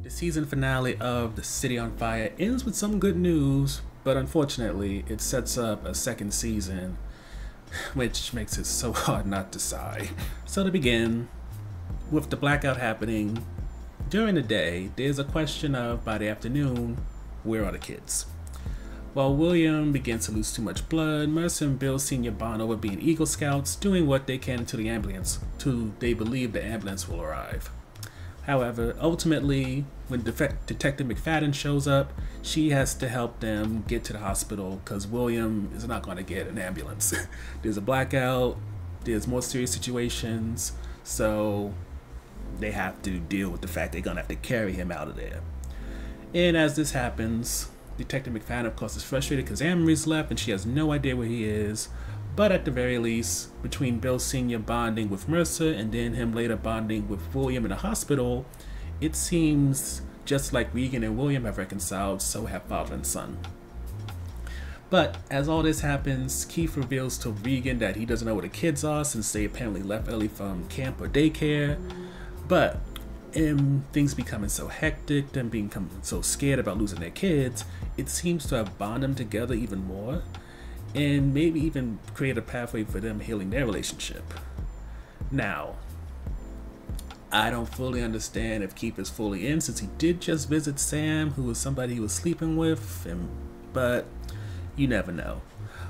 The season finale of The City on Fire ends with some good news, but unfortunately, it sets up a second season, which makes it so hard not to sigh. So to begin, with the blackout happening, during the day, there's a question of, by the afternoon, where are the kids? While William begins to lose too much blood, Mercer and Bill Sr. bond over being Eagle Scouts, doing what they can until they believe the ambulance will arrive. However, ultimately, when Detective McFadden shows up, she has to help them get to the hospital because William is not going to get an ambulance. There's a blackout, there's more serious situations, so they have to deal with the fact they're going to have to carry him out of there. And as this happens, Detective McFadden, of course, is frustrated because Amory's left and she has no idea where he is. But at the very least, between Bill Sr. bonding with Mercer and then him later bonding with William in the hospital, it seems just like Regan and William have reconciled, so have father and son. But as all this happens, Keith reveals to Regan that he doesn't know where the kids are since they apparently left early from camp or daycare. But things becoming so hectic, them becoming so scared about losing their kids, it seems to have bonded them together even more, and maybe even create a pathway for them healing their relationship. Now, I don't fully understand if Keith is fully in, since he did just visit Sam, who was somebody he was sleeping with, but you never know.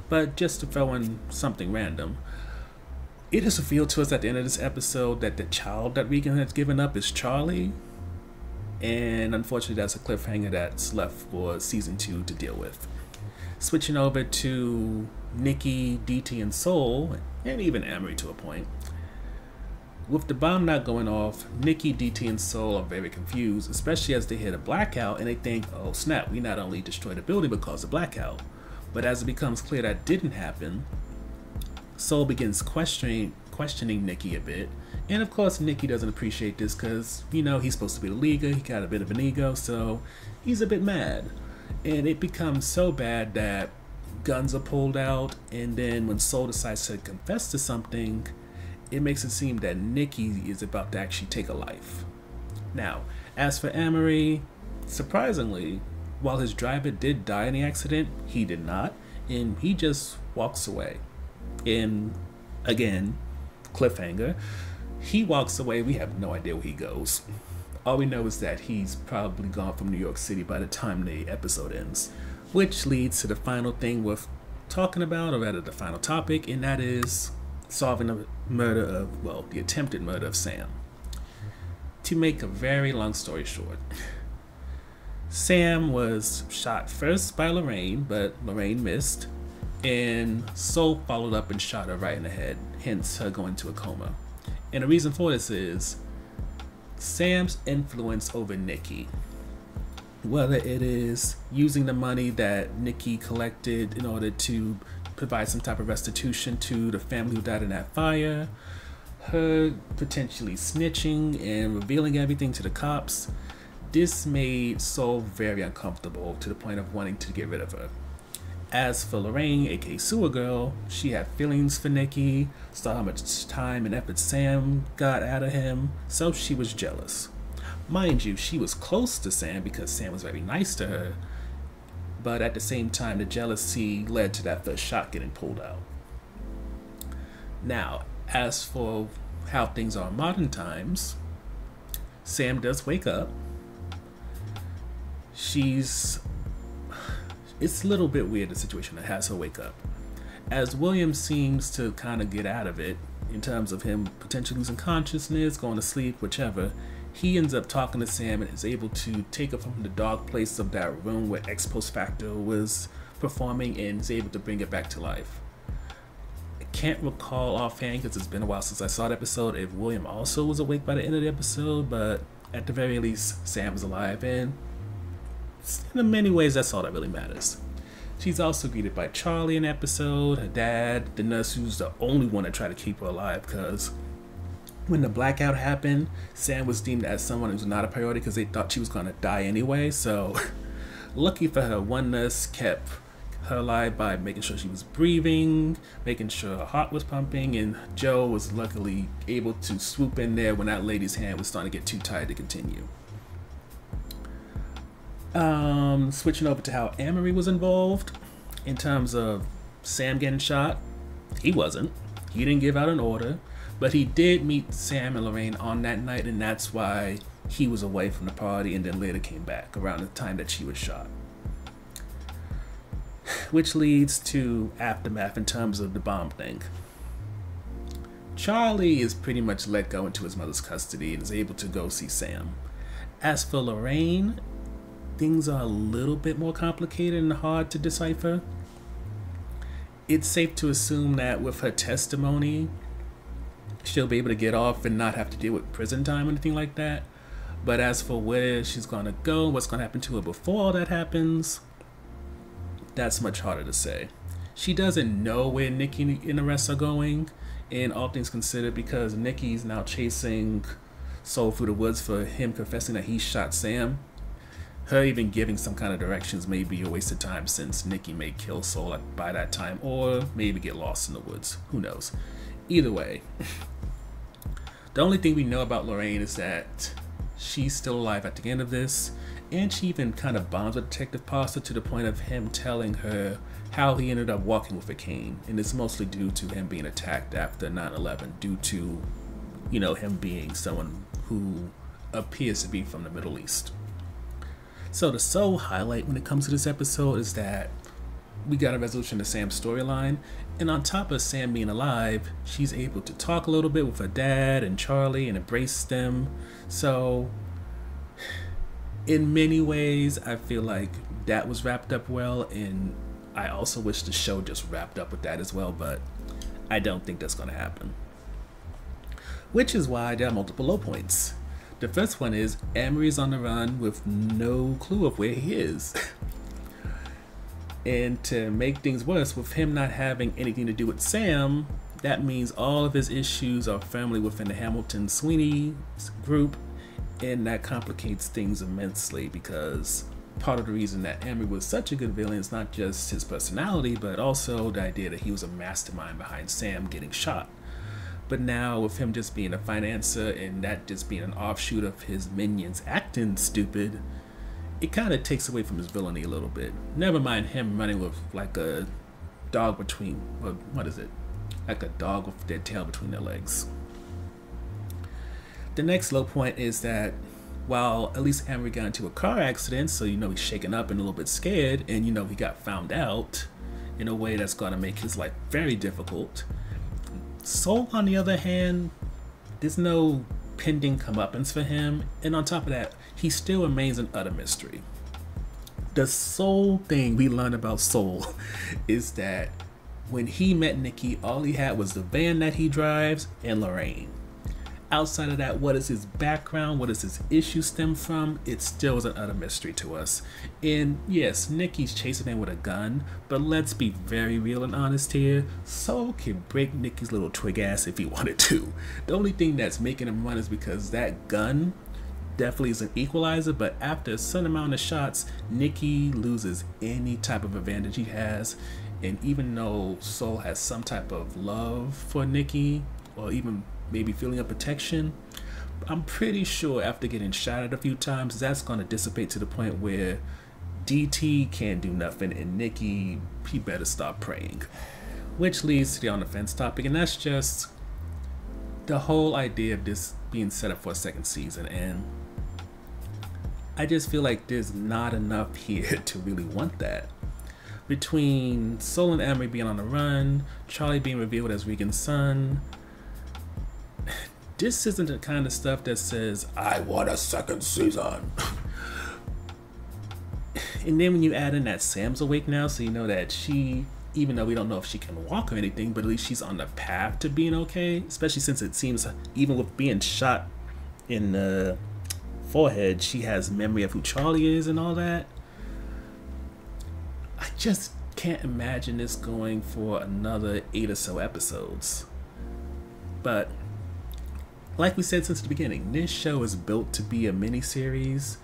But just to throw in something random, it is revealed to us at the end of this episode that the child that Regan has given up is Charlie, and unfortunately that's a cliffhanger that's left for season 2 to deal with. Switching over to Nikki, DT, and Soul, and even Amory to a point. With the bomb not going off, Nikki, DT, and Soul are very confused, especially as they hit a blackout and they think, oh snap, we not only destroyed a building but caused a blackout. But as it becomes clear that didn't happen, Soul begins questioning Nikki a bit. And of course, Nikki doesn't appreciate this because, you know, he's supposed to be the leader, he got a bit of an ego, so he's a bit mad. And it becomes so bad that guns are pulled out, and then when Soul decides to confess to something, it makes it seem that Nikki is about to actually take a life. Now, as for Amory, surprisingly, while his driver did die in the accident, he did not, and he just walks away. And again, cliffhanger, he walks away, we have no idea where he goes. All we know is that he's probably gone from New York City by the time the episode ends. Which leads to the final thing worth talking about, or rather the final topic, and that is solving the murder of, well, the attempted murder of Sam. To make a very long story short, Sam was shot first by Lorraine, but Lorraine missed, and Soul followed up and shot her right in the head, hence her going to a coma. And the reason for this is Sam's influence over Nikki. Whether it is using the money that Nikki collected in order to provide some type of restitution to the family who died in that fire, her potentially snitching and revealing everything to the cops, this made Soul very uncomfortable to the point of wanting to get rid of her. As for Lorraine, aka Sewer Girl, she had feelings for Nikki, saw how much time and effort Sam got out of him, so she was jealous. Mind you, she was close to Sam because Sam was very nice to her, but at the same time, the jealousy led to that first shot getting pulled out. Now, as for how things are in modern times, Sam does wake up. It's a little bit weird, the situation that has her wake up. As William seems to kind of get out of it, in terms of him potentially losing consciousness, going to sleep, whichever, he ends up talking to Sam and is able to take her from the dark place of that room where X Post Facto was performing and is able to bring it back to life. I can't recall offhand because it's been a while since I saw the episode if William also was awake by the end of the episode, but at the very least, Sam is alive, and in many ways, that's all that really matters. She's also greeted by Charlie in the episode, her dad, the nurse who's the only one that tried to keep her alive because when the blackout happened, Sam was deemed as someone who's not a priority because they thought she was going to die anyway, so lucky for her, one nurse kept her alive by making sure she was breathing, making sure her heart was pumping, and Joe was luckily able to swoop in there when that lady's hand was starting to get too tired to continue. Switching over to how Amory was involved in terms of Sam getting shot. He wasn't. He didn't give out an order, but he did meet Sam and Lorraine on that night, and that's why he was away from the party and then later came back around the time that she was shot. Which leads to aftermath in terms of the bomb thing. Charlie is pretty much let go into his mother's custody and is able to go see Sam. As for Lorraine, things are a little bit more complicated and hard to decipher. It's safe to assume that with her testimony, she'll be able to get off and not have to deal with prison time or anything like that. But as for where she's gonna go, what's gonna happen to her before all that happens, that's much harder to say. She doesn't know where Nikki and the rest are going, and all things considered, because Nikki's now chasing Soul through the woods for him confessing that he shot Sam. Her even giving some kind of directions may be a waste of time, since Nikki may kill Soul by that time, or maybe get lost in the woods. Who knows? Either way, the only thing we know about Lorraine is that she's still alive at the end of this, and she even kind of bonds with Detective Pasta to the point of him telling her how he ended up walking with a cane, and it's mostly due to him being attacked after 9/11, due to, you know, him being someone who appears to be from the Middle East. So the sole highlight when it comes to this episode is that we got a resolution to Sam's storyline, and on top of Sam being alive, she's able to talk a little bit with her dad and Charlie and embrace them. So in many ways, I feel like that was wrapped up well, and I also wish the show just wrapped up with that as well, but I don't think that's going to happen. Which is why there are multiple low points. The first one is Amory's on the run with no clue of where he is. And to make things worse, with him not having anything to do with Sam, that means all of his issues are firmly within the Hamilton Sweeney group, and that complicates things immensely, because part of the reason that Amory was such a good villain is not just his personality, but also the idea that he was a mastermind behind Sam getting shot. But now with him just being a financier and that just being an offshoot of his minions acting stupid, it kind of takes away from his villainy a little bit. Never mind him running with like a dog between, what is it? Like a dog with their tail between their legs. The next low point is that while at least Amory got into a car accident, so you know he's shaken up and a little bit scared, and you know he got found out in a way that's gonna make his life very difficult. Soul, on the other hand, there's no pending comeuppance for him, and on top of that, he still remains an utter mystery. The sole thing we learned about Soul is that when he met Nikki, all he had was the van that he drives and Lorraine. Outside of that, what is his background? What does his issue stem from? It still is an utter mystery to us. And yes, Nikki's chasing him with a gun, but let's be very real and honest here. Soul can break Nikki's little twig ass if he wanted to. The only thing that's making him run is because that gun definitely is an equalizer, but after a certain amount of shots, Nikki loses any type of advantage he has. And even though Soul has some type of love for Nikki, or even maybe feeling of protection, I'm pretty sure after getting shot at a few times, that's going to dissipate to the point where DT can't do nothing and Nikki, he better stop praying. Which leads to the on the fence topic, and that's just the whole idea of this being set up for a second season. And I just feel like there's not enough here to really want that. Between Soul and Amory being on the run, Charlie being revealed as Regan's son, this isn't the kind of stuff that says, I want a second season. And then when you add in that Sam's awake now, so you know that she, even though we don't know if she can walk or anything, but at least she's on the path to being okay, especially since it seems, even with being shot in the forehead, she has memory of who Charlie is and all that. I just can't imagine this going for another 8 or so episodes. But like we said since the beginning, this show is built to be a miniseries,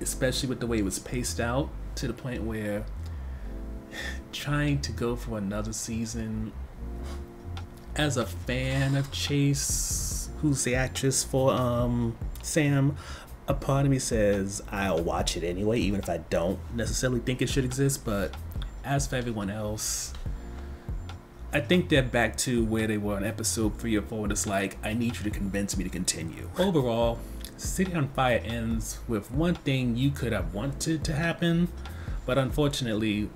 especially with the way it was paced out, to the point where trying to go for another season, as a fan of Chase, who's the actress for Sam, A part of me says I'll watch it anyway, even if I don't necessarily think it should exist, but as for everyone else, I think they're back to where they were in episode 3 or 4, and it's like, I need you to convince me to continue. Overall, City on Fire ends with one thing you could have wanted to happen, but unfortunately,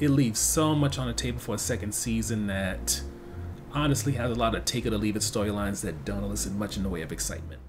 it leaves so much on the table for a second season that honestly has a lot of take it or leave it storylines that don't elicit much in the way of excitement.